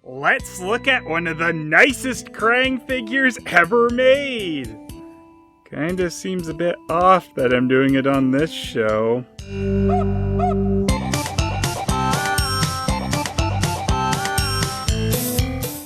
let's look at one of the nicest Krang figures ever made. Kinda seems a bit off that I'm doing it on this show.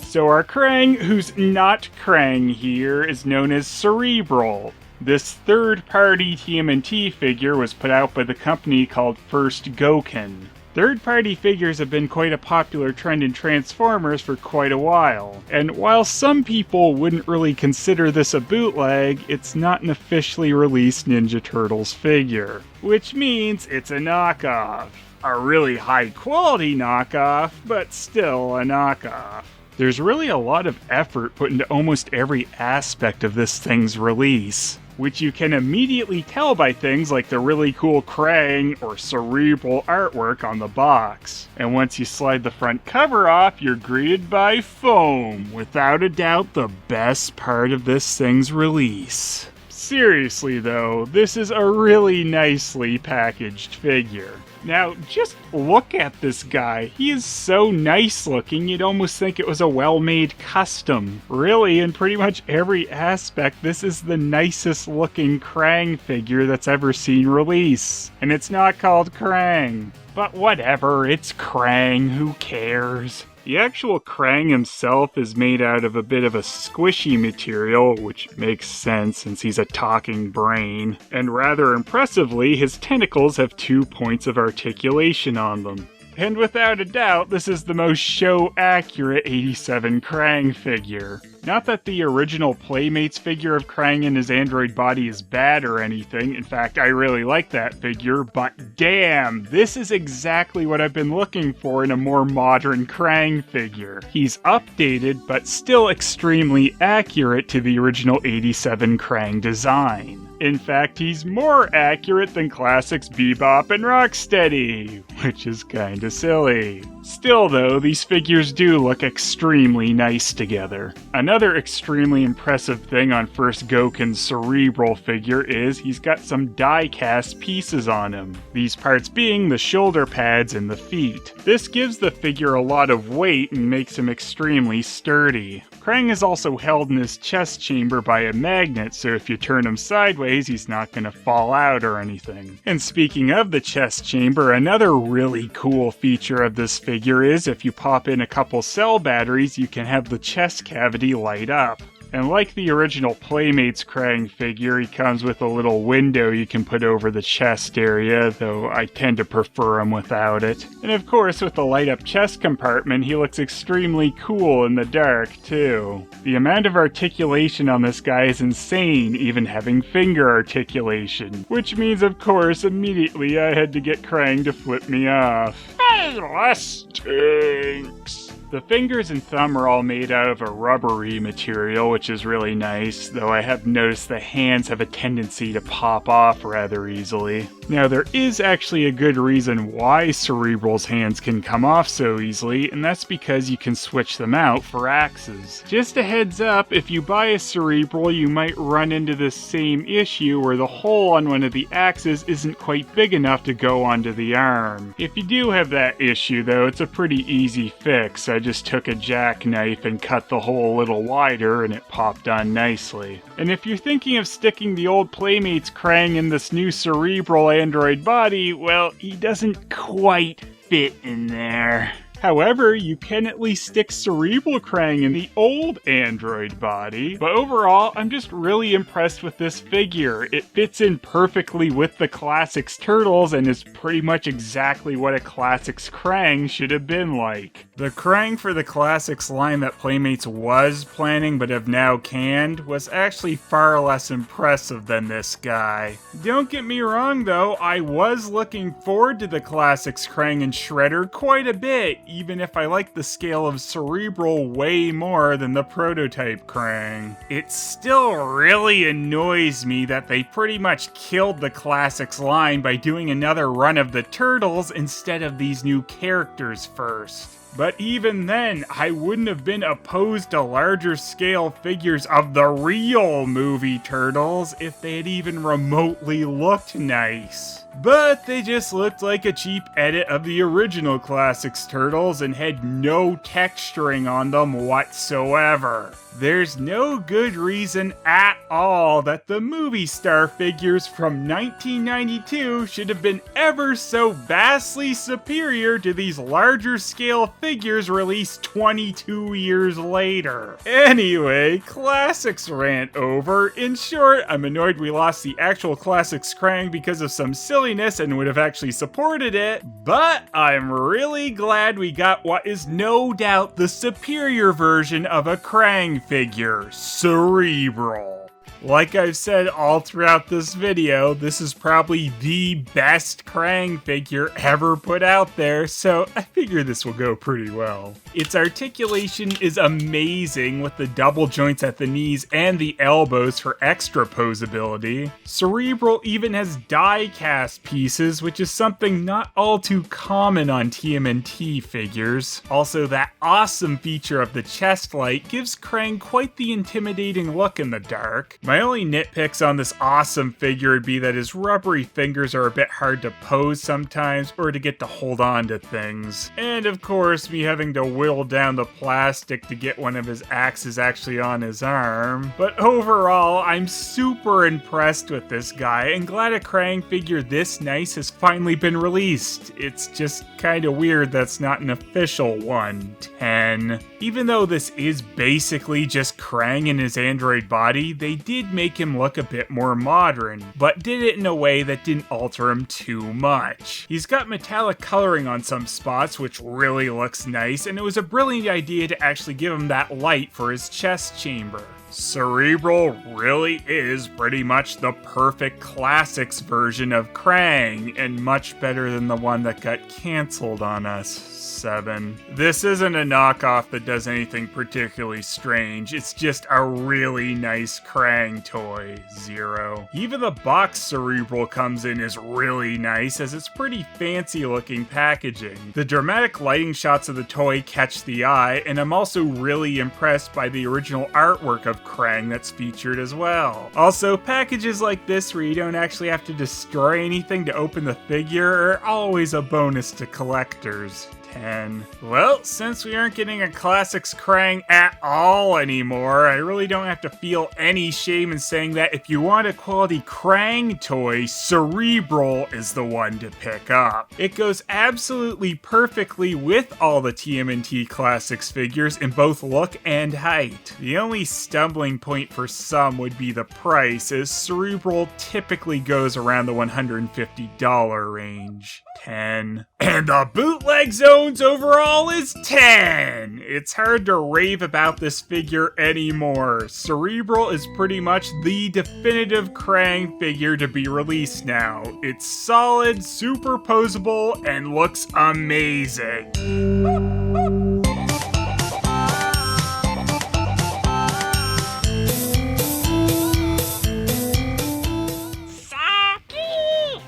So our Krang, who's not Krang here, is known as Cerebral. This third-party TMNT figure was put out by the company called First Goken. Third-party figures have been quite a popular trend in Transformers for quite a while, and while some people wouldn't really consider this a bootleg, it's not an officially released Ninja Turtles figure, which means it's a knockoff. A really high-quality knockoff, but still a knockoff. There's really a lot of effort put into almost every aspect of this thing's release, which you can immediately tell by things like the really cool Krang or Cerebral artwork on the box. And once you slide the front cover off, you're greeted by foam, without a doubt the best part of this thing's release. Seriously though, this is a really nicely packaged figure. Now, just look at this guy. He is so nice looking, you'd almost think it was a well-made custom. Really, in pretty much every aspect, this is the nicest looking Krang figure that's ever seen release. And it's not called Krang. But whatever, it's Krang, who cares? The actual Krang himself is made out of a bit of a squishy material, which makes sense since he's a talking brain. And rather impressively, his tentacles have 2 points of articulation on them. And without a doubt, this is the most show-accurate 87 Krang figure. Not that the original Playmates figure of Krang in his android body is bad or anything, in fact I really like that figure, but damn, this is exactly what I've been looking for in a more modern Krang figure. He's updated, but still extremely accurate to the original 87 Krang design. In fact, he's more accurate than Classics Bebop and Rocksteady, which is kinda silly. Still though, these figures do look extremely nice together. Another extremely impressive thing on First Goken's Cerebral figure is he's got some die-cast pieces on him, these parts being the shoulder pads and the feet. This gives the figure a lot of weight and makes him extremely sturdy. Krang is also held in his chest chamber by a magnet, so if you turn him sideways, he's not going to fall out or anything. And speaking of the chest chamber, another really cool feature of this figure is if you pop in a couple cell batteries, you can have the chest cavity light up. And like the original Playmates Krang figure, he comes with a little window you can put over the chest area, though I tend to prefer him without it. And of course, with the light-up chest compartment, he looks extremely cool in the dark, too. The amount of articulation on this guy is insane, even having finger articulation. Which means, of course, immediately I had to get Krang to flip me off. Hey, stinks! The fingers and thumb are all made out of a rubbery material, which is really nice, though I have noticed the hands have a tendency to pop off rather easily. Now, there is actually a good reason why Cerebral's hands can come off so easily, and that's because you can switch them out for axes. Just a heads up, if you buy a Cerebral, you might run into this same issue where the hole on one of the axes isn't quite big enough to go onto the arm. If you do have that issue, though, it's a pretty easy fix. I just took a jackknife and cut the hole a little wider and it popped on nicely. And if you're thinking of sticking the old Playmates Krang in this new Cerebral android body, well, he doesn't quite fit in there. However, you can at least stick Cerebral Krang in the old android body. But overall, I'm just really impressed with this figure. It fits in perfectly with the Classics Turtles and is pretty much exactly what a Classics Krang should have been like. The Krang for the Classics line that Playmates was planning but have now canned was actually far less impressive than this guy. Don't get me wrong though, I was looking forward to the Classics Krang and Shredder quite a bit, even if I like the scale of Cerebral way more than the prototype Krang. It still really annoys me that they pretty much killed the Classics line by doing another run of the Turtles instead of these new characters first. But even then, I wouldn't have been opposed to larger scale figures of the real movie Turtles if they had even remotely looked nice. But they just looked like a cheap edit of the original Classics Turtles and had no texturing on them whatsoever. There's no good reason at all that the movie star figures from 1992 should have been ever so vastly superior to these larger scale figures released 22 years later. Anyway, Classics rant over. In short, I'm annoyed we lost the actual Classics Krang because of some silliness and would have actually supported it, but I'm really glad we got what is no doubt the superior version of a Krang figure, Cerebral. Like I've said all throughout this video, this is probably the best Krang figure ever put out there, so I figure this will go pretty well. Its articulation is amazing with the double joints at the knees and the elbows for extra posability. Cerebral even has die-cast pieces, which is something not all too common on TMNT figures. Also, that awesome feature of the chest light gives Krang quite the intimidating look in the dark. My only nitpicks on this awesome figure would be that his rubbery fingers are a bit hard to pose sometimes or to get to hold on to things. And of course, me having to whittle down the plastic to get one of his axes actually on his arm. But overall, I'm super impressed with this guy and glad a Krang figure this nice has finally been released. It's just kinda weird that's not an official one. 10. Even though this is basically just Krang in his android body, they did make him look a bit more modern, but did it in a way that didn't alter him too much. He's got metallic coloring on some spots, which really looks nice, and it was a brilliant idea to actually give him that light for his chest chamber. Cerebral really is pretty much the perfect Classics version of Krang, and much better than the one that got cancelled on us. 7. This isn't a knockoff that does anything particularly strange, it's just a really nice Krang toy. 0. Even the box Cerebral comes in is really nice, as it's pretty fancy looking packaging. The dramatic lighting shots of the toy catch the eye, and I'm also really impressed by the original artwork of Krang that's featured as well. Also, packages like this where you don't actually have to destroy anything to open the figure are always a bonus to collectors. 10. Well, since we aren't getting a Classics Krang at all anymore, I really don't have to feel any shame in saying that if you want a quality Krang toy, Cerebral is the one to pick up. It goes absolutely perfectly with all the TMNT Classics figures in both look and height. The only stumbling point for some would be the price, as Cerebral typically goes around the $150 range. 10. And the bootleg zones overall is 10! It's hard to rave about this figure anymore. Cerebral is pretty much the definitive Krang figure to be released now. It's solid, super posable, and looks amazing.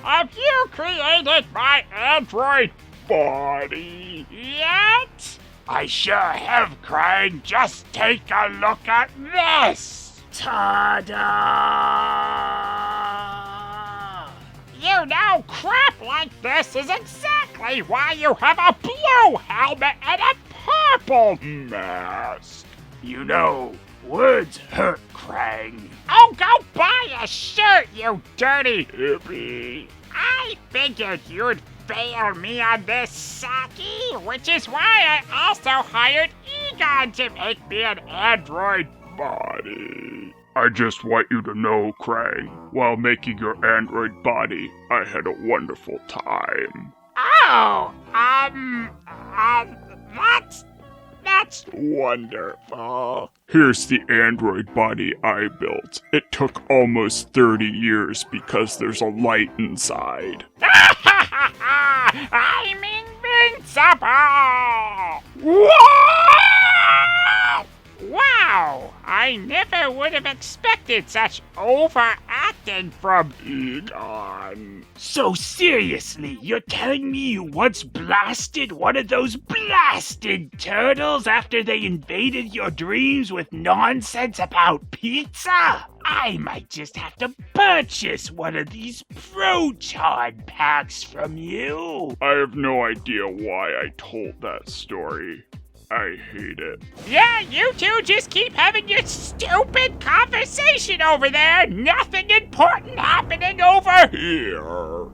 Have you created my android body yet? I sure have, Krang. Just take a look at this! Ta-da! You know, crap like this is exactly why you have a blue helmet and a purple mask. You know, words hurt, Krang. Oh, go buy a shirt, you dirty hippie. I figured you'd fail me on this, Saki, which is why I also hired Egon to make me an android body. I just want you to know, Krang, while making your android body, I had a wonderful time. Oh, that's wonderful. Here's the android body I built. It took almost 30 years because there's a light inside. I'm invincible! What? Wow! I never would have expected such overaction defecting from Egon. So seriously, you're telling me you once blasted one of those blasted turtles after they invaded your dreams with nonsense about pizza? I might just have to purchase one of these proton packs from you. I have no idea why I told that story. I hate it. Yeah, you two just keep having your stupid conversation over there. Nothing important happening over here.